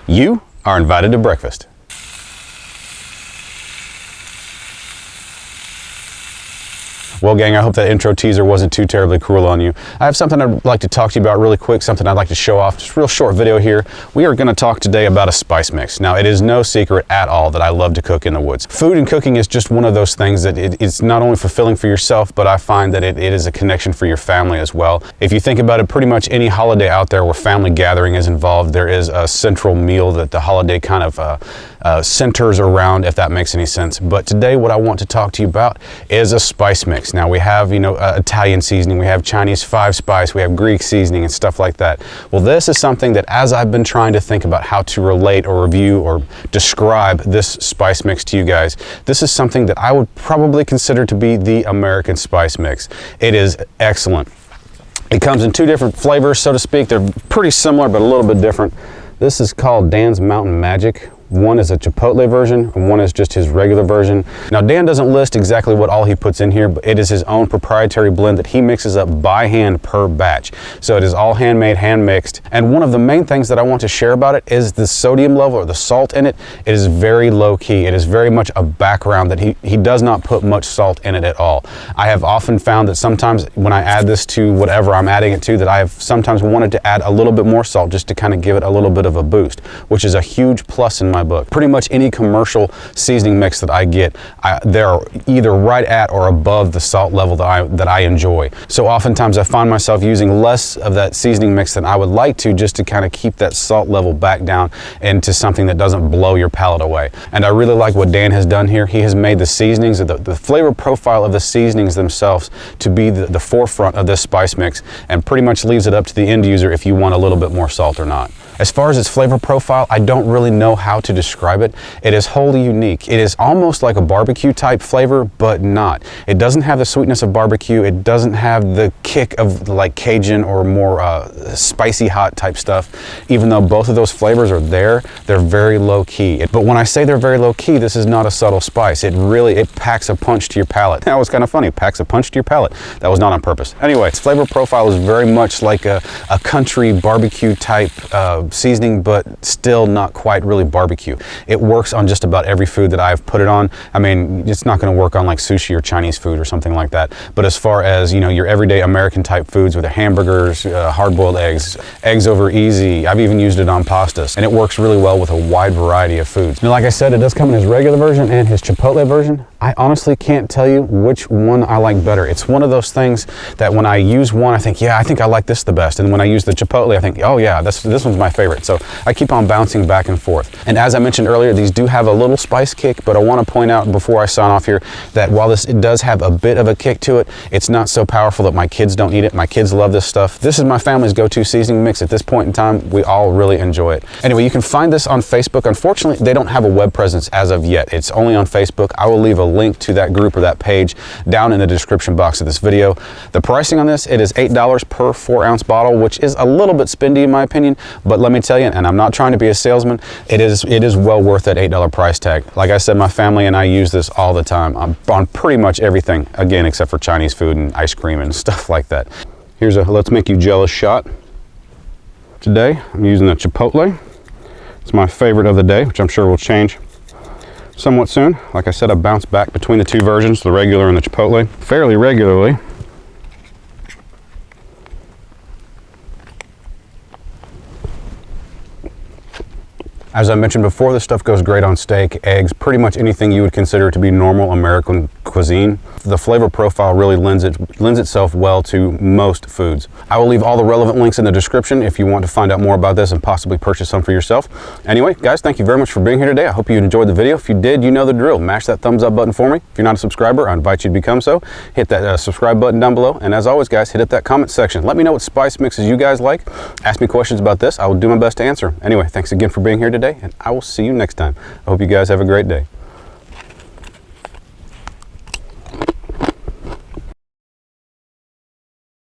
you are invited to breakfast. Well, gang, I hope that intro teaser wasn't too terribly cruel on you. I have something I'd like to talk to you about really quick, something I'd like to show off. Just a real short video here. We are going to talk today about a spice mix. Now, it is no secret at all that I love to cook in the woods. Food and cooking is just one of those things that it's not only fulfilling for yourself, but I find that it is a connection for your family as well. If you think about it, pretty much any holiday out there where family gathering is involved, there is a central meal that the holiday kind of centers around, if that makes any sense. But today, what I want to talk to you about is a spice mix. Now, we have, Italian seasoning, we have Chinese 5-spice, we have Greek seasoning and stuff like that. Well, this is something that as I've been trying to think about how to relate or review or describe this spice mix to you guys, this is something that I would probably consider to be the American spice mix. It is excellent. It comes in two different flavors, so to speak. They're pretty similar, but a little bit different. This is called Dan's Mountain Magic. One is a chipotle version, and one is just his regular version. Now, Dan doesn't list exactly what all he puts in here, but it is his own proprietary blend that he mixes up by hand per batch. So it is all handmade, hand mixed. And one of the main things that I want to share about it is the sodium level or the salt in it. It is very low key. It is very much a background that he does not put much salt in it at all. I have often found that sometimes when I add this to whatever I'm adding it to, that I have sometimes wanted to add a little bit more salt just to kind of give it a little bit of a boost, which is a huge plus in my book. Pretty much any commercial seasoning mix that I get, they're either right at or above the salt level that I enjoy. So oftentimes I find myself using less of that seasoning mix than I would like to, just to kind of keep that salt level back down into something that doesn't blow your palate away. And I really like what Dan has done here. He has made the seasonings, the flavor profile of the seasonings themselves to be the forefront of this spice mix, and pretty much leaves it up to the end user if you want a little bit more salt or not. As far as its flavor profile, I don't really know how to describe it. It is wholly unique. It is almost like a barbecue type flavor, but not. It doesn't have the sweetness of barbecue. It doesn't have the kick of like Cajun or more spicy hot type stuff. Even though both of those flavors are there, they're very low key. But when I say they're very low key, this is not a subtle spice. It packs a punch to your palate. That was kind of funny. Packs a punch to your palate. That was not on purpose. Anyway, its flavor profile is very much like a country barbecue type seasoning, but still not quite really barbecue. It works on just about every food that I've put it on. I mean, it's not going to work on like sushi or Chinese food or something like that. But as far as, your everyday American type foods with the hamburgers, hard-boiled eggs over easy, I've even used it on pastas, and it works really well with a wide variety of foods. Now, like I said, it does come in his regular version and his chipotle version. I honestly can't tell you which one I like better. It's one of those things that when I use one, I think I like this the best. And when I use the chipotle, I think, oh yeah, this one's my favorite. So I keep on bouncing back and forth. And as I mentioned earlier, these do have a little spice kick, but I want to point out before I sign off here that while it does have a bit of a kick to it, it's not so powerful that my kids don't eat it. My kids love this stuff. This is my family's go-to seasoning mix at this point in time. We all really enjoy it. Anyway, you can find this on Facebook. Unfortunately, they don't have a web presence as of yet. It's only on Facebook. I will leave a link to that group or that page down in the description box of this video. The pricing on this, it is $8 per 4-ounce bottle, which is a little bit spendy in my opinion, but let me tell you, and I'm not trying to be a salesman, it is well worth that $8 price tag. Like I said, my family and I use this all the time on pretty much everything, again, except for Chinese food and ice cream and stuff like that. Here's a let's make you jealous shot. Today, I'm using the chipotle. It's my favorite of the day, which I'm sure will change somewhat soon. Like I said, I bounce back between the two versions, the regular and the chipotle, fairly regularly. As I mentioned before, this stuff goes great on steak, eggs, pretty much anything you would consider to be normal American cuisine. The flavor profile really lends itself well to most foods. I will leave all the relevant links in the description if you want to find out more about this and possibly purchase some for yourself. Anyway, guys, thank you very much for being here today. I hope you enjoyed the video. If you did, you know the drill. Mash that thumbs up button for me. If you're not a subscriber, I invite you to become so. Hit that subscribe button down below. And as always, guys, hit up that comment section. Let me know what spice mixes you guys like. Ask me questions about this. I will do my best to answer. Anyway, thanks again for being here today, and I will see you next time. I hope you guys have a great day.